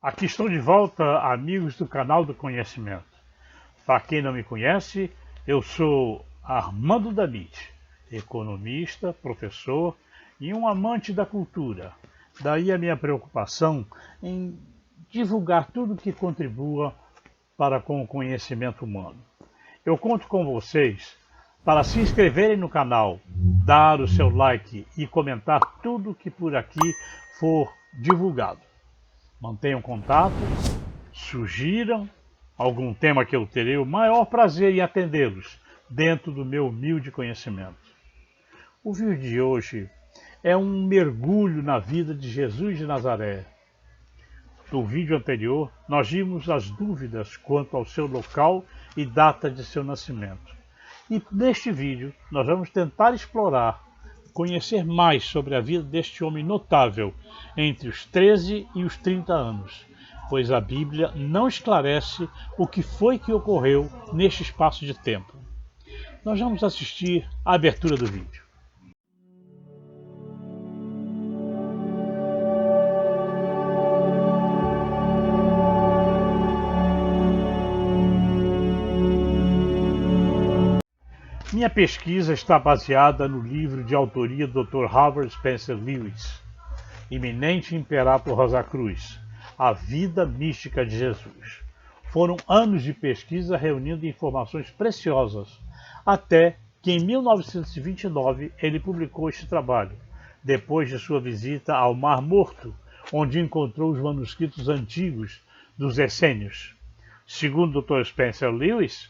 Aqui estou de volta, amigos do canal do Conhecimento. Para quem não me conhece, eu sou Armando Damit, economista, professor e um amante da cultura. Daí a minha preocupação em divulgar tudo que contribua para com o conhecimento humano. Eu conto com vocês para se inscreverem no canal, dar o seu like e comentar tudo que por aqui for divulgado. Mantenham contato, sugiram algum tema que eu terei o maior prazer em atendê-los dentro do meu humilde conhecimento. O vídeo de hoje é um mergulho na vida de Jesus de Nazaré. No vídeo anterior, nós vimos as dúvidas quanto ao seu local e data de seu nascimento. E neste vídeo, nós vamos tentar explorar, conhecer mais sobre a vida deste homem notável entre os 13 e os 30 anos, pois a Bíblia não esclarece o que foi que ocorreu neste espaço de tempo. Nós vamos assistir à abertura do vídeo. Minha pesquisa está baseada no livro de autoria do Dr. Howard Spencer Lewis, Eminente Imperator Rosacruz, A Vida Mística de Jesus. Foram anos de pesquisa reunindo informações preciosas, até que em 1929 ele publicou este trabalho, depois de sua visita ao Mar Morto, onde encontrou os manuscritos antigos dos essênios. Segundo o Dr. Spencer Lewis,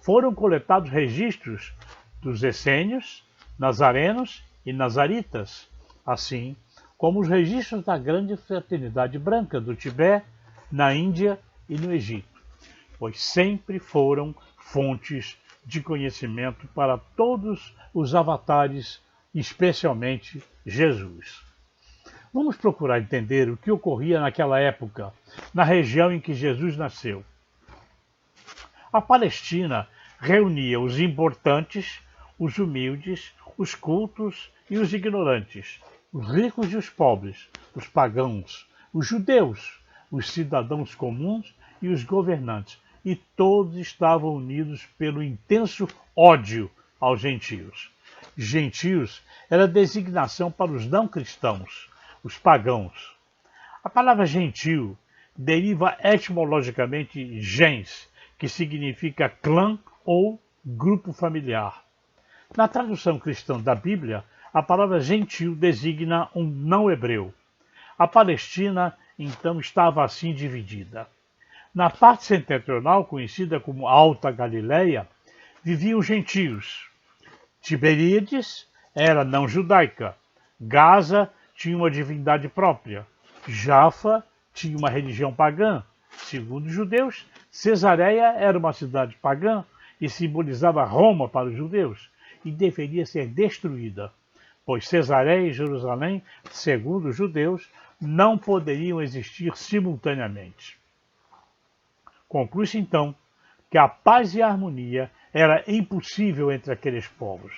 foram coletados registros dos essênios, nazarenos e nazaritas, assim como os registros da grande fraternidade branca do Tibete, na Índia e no Egito, pois sempre foram fontes de conhecimento para todos os avatares, especialmente Jesus. Vamos procurar entender o que ocorria naquela época, na região em que Jesus nasceu. A Palestina reunia os importantes, os humildes, os cultos e os ignorantes, os ricos e os pobres, os pagãos, os judeus, os cidadãos comuns e os governantes, e todos estavam unidos pelo intenso ódio aos gentios. Gentios era designação para os não cristãos, os pagãos. A palavra gentio deriva etimologicamente gens, que significa clã ou grupo familiar. Na tradução cristã da Bíblia, a palavra gentil designa um não-hebreu. A Palestina, então, estava assim dividida. Na parte setentrional, conhecida como Alta Galileia, viviam os gentios. Tiberíades era não-judaica. Gaza tinha uma divindade própria. Jafa tinha uma religião pagã. Segundo os judeus, Cesareia era uma cidade pagã e simbolizava Roma para os judeus e deveria ser destruída, pois Cesareia e Jerusalém, segundo os judeus, não poderiam existir simultaneamente. Conclui-se então que a paz e a harmonia era impossível entre aqueles povos.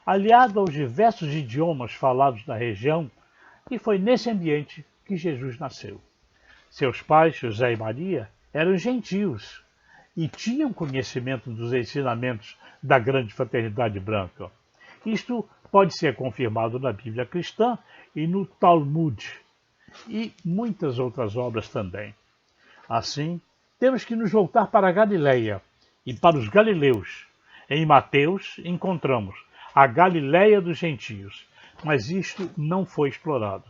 Aliado aos diversos idiomas falados na região, e foi nesse ambiente que Jesus nasceu. Seus pais, José e Maria, eram gentios e tinham conhecimento dos ensinamentos da grande fraternidade branca. Isto pode ser confirmado na Bíblia cristã e no Talmud, e muitas outras obras também. Assim, temos que nos voltar para a Galileia e para os galileus. Em Mateus encontramos a Galileia dos gentios, mas isto não foi explorado.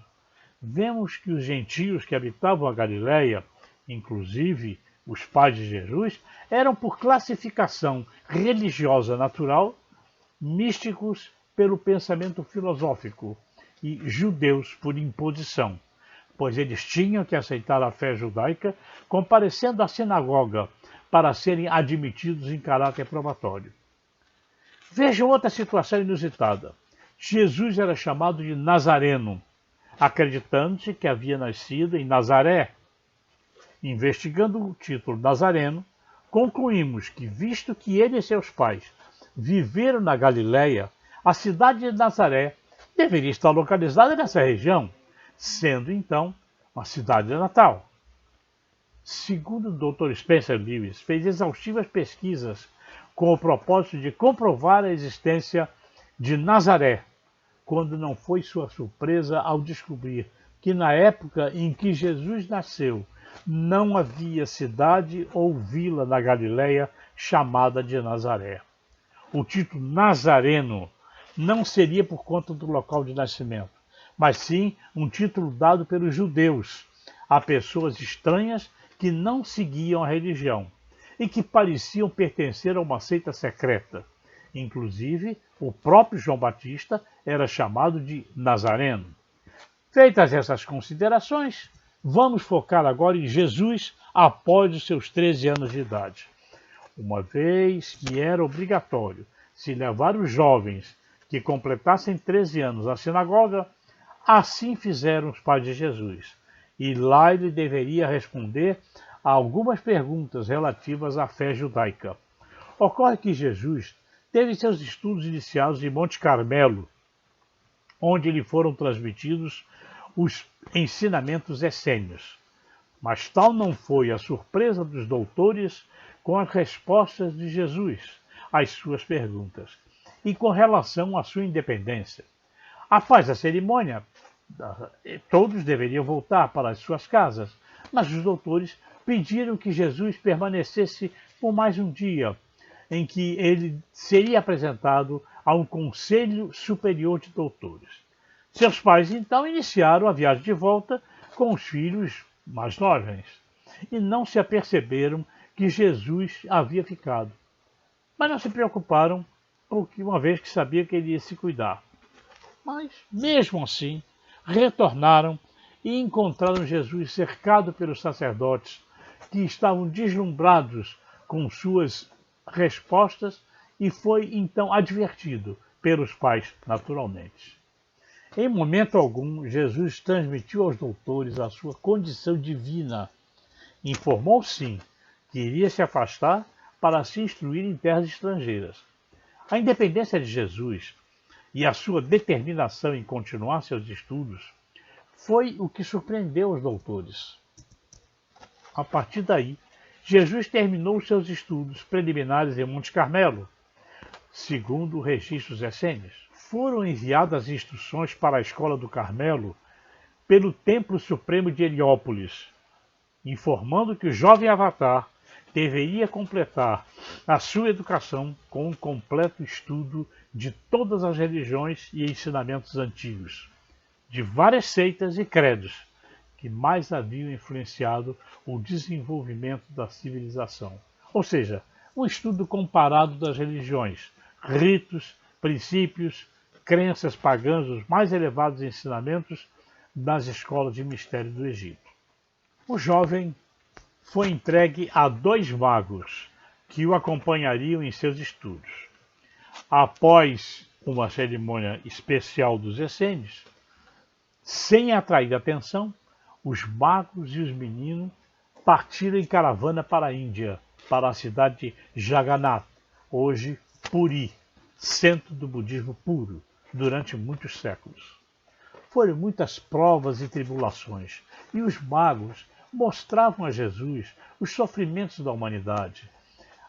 Vemos que os gentios que habitavam a Galileia, inclusive os pais de Jesus, eram por classificação religiosa natural, místicos pelo pensamento filosófico e judeus por imposição, pois eles tinham que aceitar a fé judaica comparecendo à sinagoga para serem admitidos em caráter probatório. Vejam outra situação inusitada. Jesus era chamado de Nazareno, acreditando-se que havia nascido em Nazaré. Investigando o título Nazareno, concluímos que, visto que ele e seus pais viveram na Galileia, a cidade de Nazaré deveria estar localizada nessa região, sendo então uma cidade natal. Segundo o Dr. Spencer Lewis, fez exaustivas pesquisas com o propósito de comprovar a existência de Nazaré, quando não foi sua surpresa ao descobrir que na época em que Jesus nasceu, não havia cidade ou vila na Galileia chamada de Nazaré. O título Nazareno não seria por conta do local de nascimento, mas sim um título dado pelos judeus a pessoas estranhas que não seguiam a religião e que pareciam pertencer a uma seita secreta. Inclusive, o próprio João Batista era chamado de Nazareno. Feitas essas considerações, vamos focar agora em Jesus após os seus 13 anos de idade. Uma vez que era obrigatório se levar os jovens que completassem 13 anos à sinagoga, assim fizeram os pais de Jesus. E lá ele deveria responder a algumas perguntas relativas à fé judaica. Ocorre que Jesus teve seus estudos iniciados em Monte Carmelo, onde lhe foram transmitidos os ensinamentos essênios. Mas tal não foi a surpresa dos doutores com as respostas de Jesus às suas perguntas e com relação à sua independência. Após a cerimônia, todos deveriam voltar para as suas casas, mas os doutores pediram que Jesus permanecesse por mais um dia, em que ele seria apresentado a um conselho superior de doutores. Seus pais então iniciaram a viagem de volta com os filhos mais jovens e não se aperceberam que Jesus havia ficado. Mas não se preocuparam, porque uma vez que sabia que ele ia se cuidar. Mas, mesmo assim, retornaram e encontraram Jesus cercado pelos sacerdotes, que estavam deslumbrados com suas respostas, e foi então advertido pelos pais, naturalmente. Em momento algum, Jesus transmitiu aos doutores a sua condição divina. Informou, sim, que iria se afastar para se instruir em terras estrangeiras. A independência de Jesus e a sua determinação em continuar seus estudos foi o que surpreendeu os doutores. A partir daí, Jesus terminou seus estudos preliminares em Monte Carmelo. Segundo registros essênios, foram enviadas instruções para a escola do Carmelo pelo Templo Supremo de Heliópolis, informando que o jovem Avatar deveria completar a sua educação com um completo estudo de todas as religiões e ensinamentos antigos, de várias seitas e credos que mais haviam influenciado o desenvolvimento da civilização. Ou seja, um estudo comparado das religiões, ritos, princípios, crenças pagãs, os mais elevados ensinamentos das escolas de mistério do Egito. O jovem foi entregue a 2 magos que o acompanhariam em seus estudos. Após uma cerimônia especial dos essênios, sem atrair atenção, os magos e os meninos partiram em caravana para a Índia, para a cidade de Jagannath, hoje Puri, centro do budismo puro, durante muitos séculos. Foram muitas provas e tribulações, e os magos mostravam a Jesus os sofrimentos da humanidade,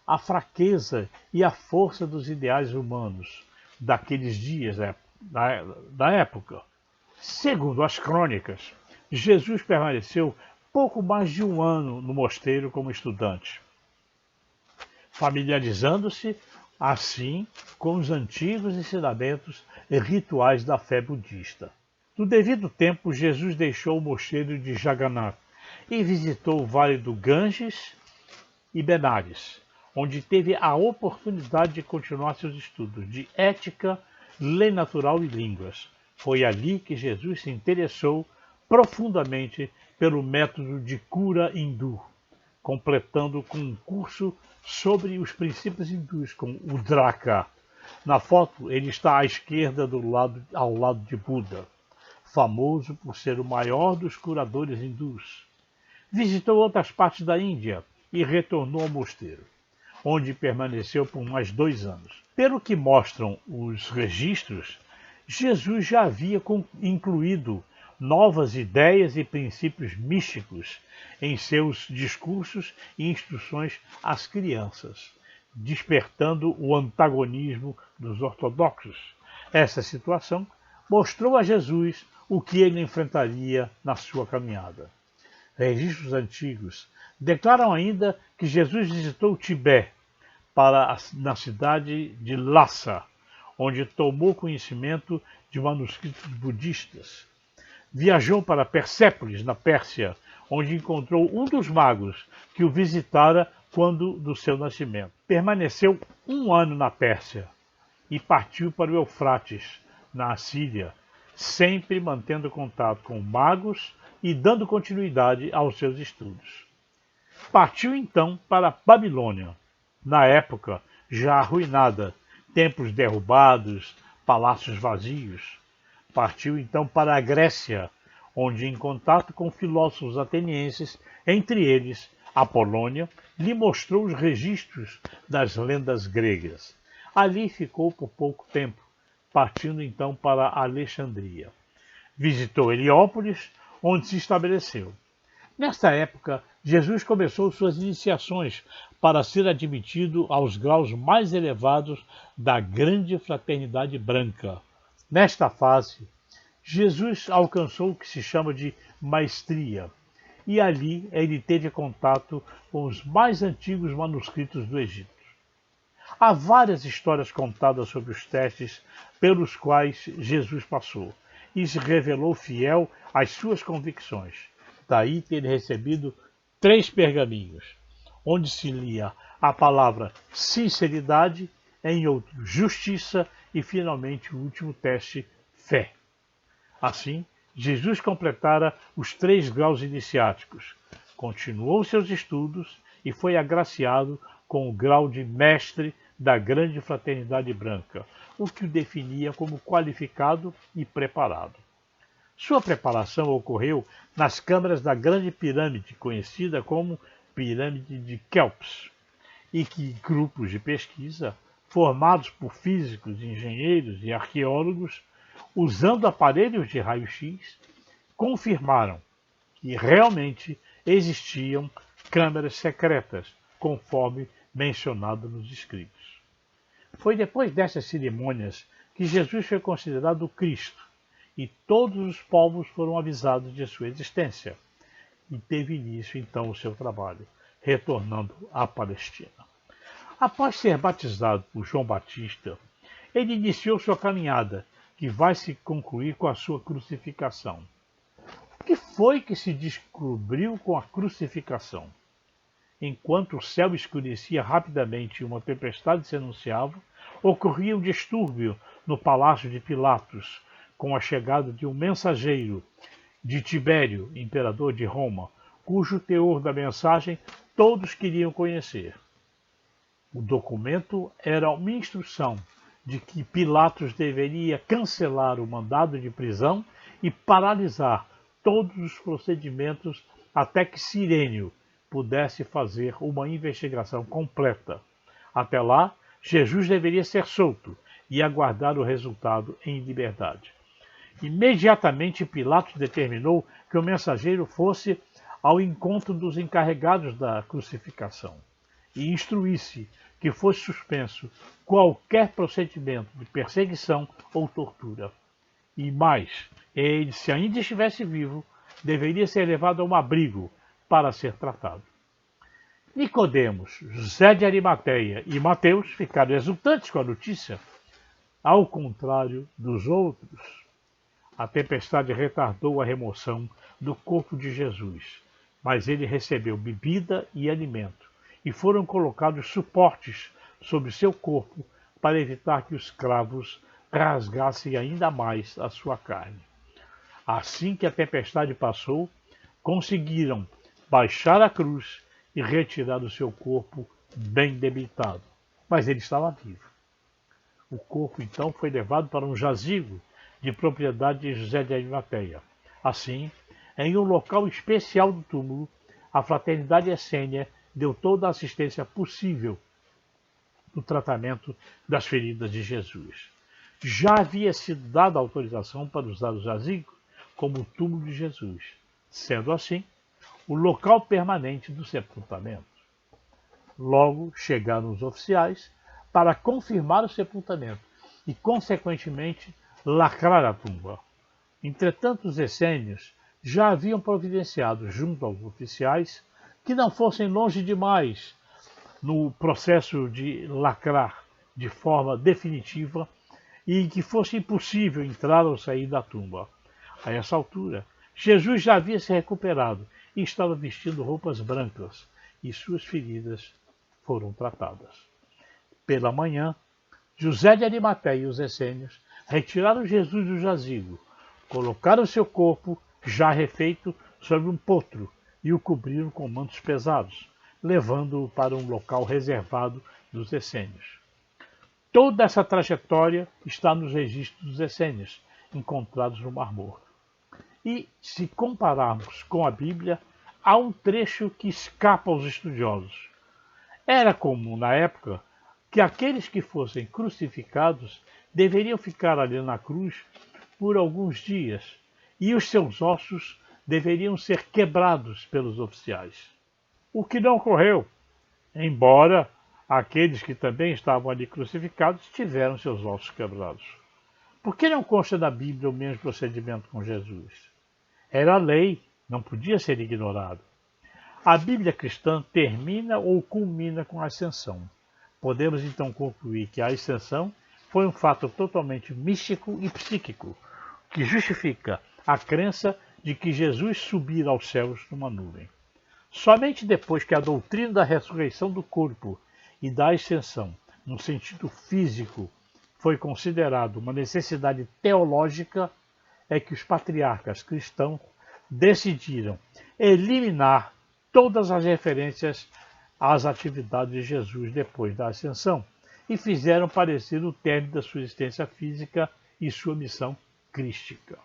a fraqueza e a força dos ideais humanos daqueles dias da época. Segundo as crônicas, Jesus permaneceu pouco mais de 1 ano no mosteiro como estudante, familiarizando-se assim com os antigos ensinamentos e rituais da fé budista. No devido tempo, Jesus deixou o mosteiro de Jagannath e visitou o vale do Ganges e Benares, onde teve a oportunidade de continuar seus estudos de ética, lei natural e línguas. Foi ali que Jesus se interessou profundamente pelo método de cura hindu, completando com um curso sobre os princípios hindus com o Draka. Na foto, ele está à esquerda ao lado de Buda, famoso por ser o maior dos curadores hindus. Visitou outras partes da Índia e retornou ao mosteiro, onde permaneceu por mais 2 anos. Pelo que mostram os registros, Jesus já havia incluído novas ideias e princípios místicos em seus discursos e instruções às crianças, despertando o antagonismo dos ortodoxos. Essa situação mostrou a Jesus o que ele enfrentaria na sua caminhada. Registros antigos declaram ainda que Jesus visitou Tibete na cidade de Lhasa, onde tomou conhecimento de manuscritos budistas. Viajou para Persépolis, na Pérsia, onde encontrou um dos magos que o visitara quando do seu nascimento. Permaneceu 1 ano na Pérsia e partiu para o Eufrates, na Assíria, sempre mantendo contato com magos e dando continuidade aos seus estudos. Partiu então para a Babilônia, na época já arruinada, templos derrubados, palácios vazios. Partiu então para a Grécia, onde, em contato com filósofos atenienses, entre eles Apolônio, lhe mostrou os registros das lendas gregas. Ali ficou por pouco tempo, partindo então para Alexandria. Visitou Heliópolis, onde se estabeleceu. Nesta época, Jesus começou suas iniciações para ser admitido aos graus mais elevados da grande fraternidade branca. Nesta fase, Jesus alcançou o que se chama de maestria, e ali ele teve contato com os mais antigos manuscritos do Egito. Há várias histórias contadas sobre os testes pelos quais Jesus passou e se revelou fiel às suas convicções. Daí ter recebido 3 pergaminhos, onde se lia a palavra sinceridade, em outro justiça e finalmente o último teste, fé. Assim, Jesus completara os 3 graus iniciáticos, continuou seus estudos e foi agraciado com o grau de mestre da grande fraternidade branca, o que o definia como qualificado e preparado. Sua preparação ocorreu nas câmaras da Grande Pirâmide, conhecida como Pirâmide de Quéops, e que grupos de pesquisa, formados por físicos, engenheiros e arqueólogos, usando aparelhos de raio-x, confirmaram que realmente existiam câmaras secretas, conforme mencionado nos escritos. Foi depois dessas cerimônias que Jesus foi considerado o Cristo, e todos os povos foram avisados de sua existência. E teve início então o seu trabalho, retornando à Palestina. Após ser batizado por João Batista, ele iniciou sua caminhada, que vai se concluir com a sua crucificação. O que foi que se descobriu com a crucificação? Enquanto o céu escurecia rapidamente e uma tempestade se anunciava, ocorria um distúrbio no palácio de Pilatos, com a chegada de um mensageiro de Tibério, imperador de Roma, cujo teor da mensagem todos queriam conhecer. O documento era uma instrução de que Pilatos deveria cancelar o mandado de prisão e paralisar todos os procedimentos até que Cirênio pudesse fazer uma investigação completa. Até lá, Jesus deveria ser solto e aguardar o resultado em liberdade. Imediatamente Pilatos determinou que o mensageiro fosse ao encontro dos encarregados da crucificação e instruísse que fosse suspenso qualquer procedimento de perseguição ou tortura. E mais, ele, se ainda estivesse vivo, deveria ser levado a um abrigo para ser tratado. Nicodemos, José de Arimateia e Mateus ficaram exultantes com a notícia. Ao contrário dos outros, a tempestade retardou a remoção do corpo de Jesus, mas ele recebeu bebida e alimento, e foram colocados suportes sobre seu corpo para evitar que os cravos rasgassem ainda mais a sua carne. Assim que a tempestade passou, conseguiram baixar a cruz e retirar o seu corpo bem debilitado. Mas ele estava vivo. O corpo então foi levado para um jazigo de propriedade de José de Arimateia. Assim, em um local especial do túmulo, a fraternidade essênia deu toda a assistência possível no tratamento das feridas de Jesus. Já havia sido dada autorização para usar o jazigo como o túmulo de Jesus, sendo assim o local permanente do sepultamento. Logo chegaram os oficiais para confirmar o sepultamento e, consequentemente, lacrar a tumba. Entretanto, os essênios já haviam providenciado junto aos oficiais que não fossem longe demais no processo de lacrar de forma definitiva e que fosse impossível entrar ou sair da tumba. A essa altura, Jesus já havia se recuperado e estava vestindo roupas brancas, e suas feridas foram tratadas. Pela manhã, José de Arimateia e os essênios retiraram Jesus do jazigo, colocaram seu corpo, já refeito, sobre um potro e o cobriram com mantos pesados, levando-o para um local reservado dos essênios. Toda essa trajetória está nos registros dos essênios, encontrados no Mar Morto. E, se compararmos com a Bíblia, há um trecho que escapa aos estudiosos. Era comum, na época, que aqueles que fossem crucificados deveriam ficar ali na cruz por alguns dias, e os seus ossos deveriam ser quebrados pelos oficiais. O que não ocorreu, embora aqueles que também estavam ali crucificados tiveram seus ossos quebrados. Por que não consta na Bíblia o mesmo procedimento com Jesus? Era lei, não podia ser ignorado. A Bíblia cristã termina ou culmina com a ascensão. Podemos então concluir que a ascensão foi um fato totalmente místico e psíquico, que justifica a crença de que Jesus subira aos céus numa nuvem. Somente depois que a doutrina da ressurreição do corpo e da ascensão, no sentido físico, foi considerado uma necessidade teológica, é que os patriarcas cristãos decidiram eliminar todas as referências às atividades de Jesus depois da ascensão e fizeram parecer o término da sua existência física e sua missão crística.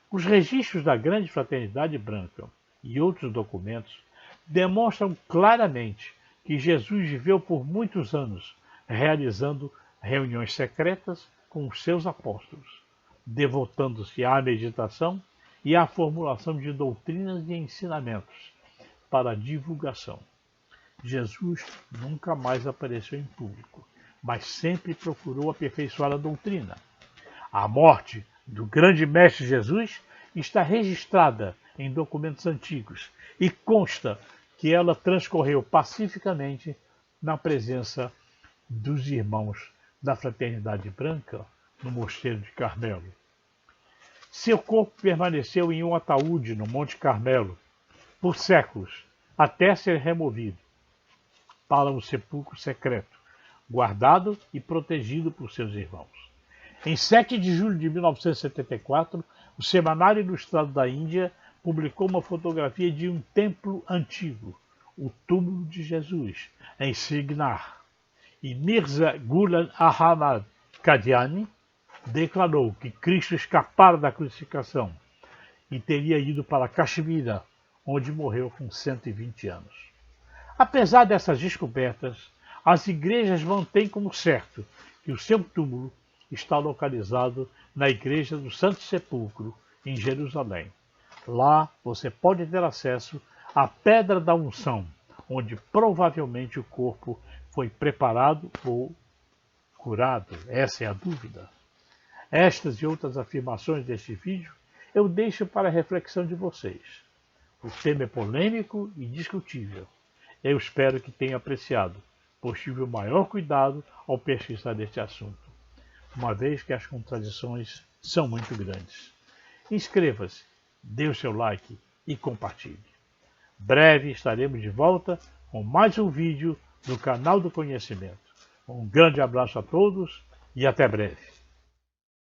Os registros da Grande Fraternidade Branca e outros documentos demonstram claramente que Jesus viveu por muitos anos realizando reuniões secretas com os seus apóstolos, devotando-se à meditação e à formulação de doutrinas e ensinamentos para a divulgação. Jesus nunca mais apareceu em público, mas sempre procurou aperfeiçoar a doutrina. A morte do grande mestre Jesus está registrada em documentos antigos e consta que ela transcorreu pacificamente na presença dos irmãos da Fraternidade Branca no Mosteiro de Carmelo. Seu corpo permaneceu em um ataúde no Monte Carmelo por séculos, até ser removido para um sepulcro secreto, guardado e protegido por seus irmãos. Em 7 de julho de 1974, o Semanário Ilustrado da Índia publicou uma fotografia de um templo antigo, o Túmulo de Jesus, em Srinagar. E Mirza Ghulam Ahmad Qadiani declarou que Cristo escapara da crucificação e teria ido para Caxemira, onde morreu com 120 anos. Apesar dessas descobertas, as igrejas mantêm como certo que o seu túmulo está localizado na Igreja do Santo Sepulcro, em Jerusalém. Lá você pode ter acesso à Pedra da Unção, onde provavelmente o corpo foi preparado ou curado. Essa é a dúvida. Estas e outras afirmações deste vídeo eu deixo para a reflexão de vocês. O tema é polêmico e discutível. Eu espero que tenha apreciado, pois tive o maior cuidado ao pesquisar este assunto, uma vez que as contradições são muito grandes. Inscreva-se, dê o seu like e compartilhe. Breve estaremos de volta com mais um vídeo do canal do Conhecimento. Um grande abraço a todos e até breve.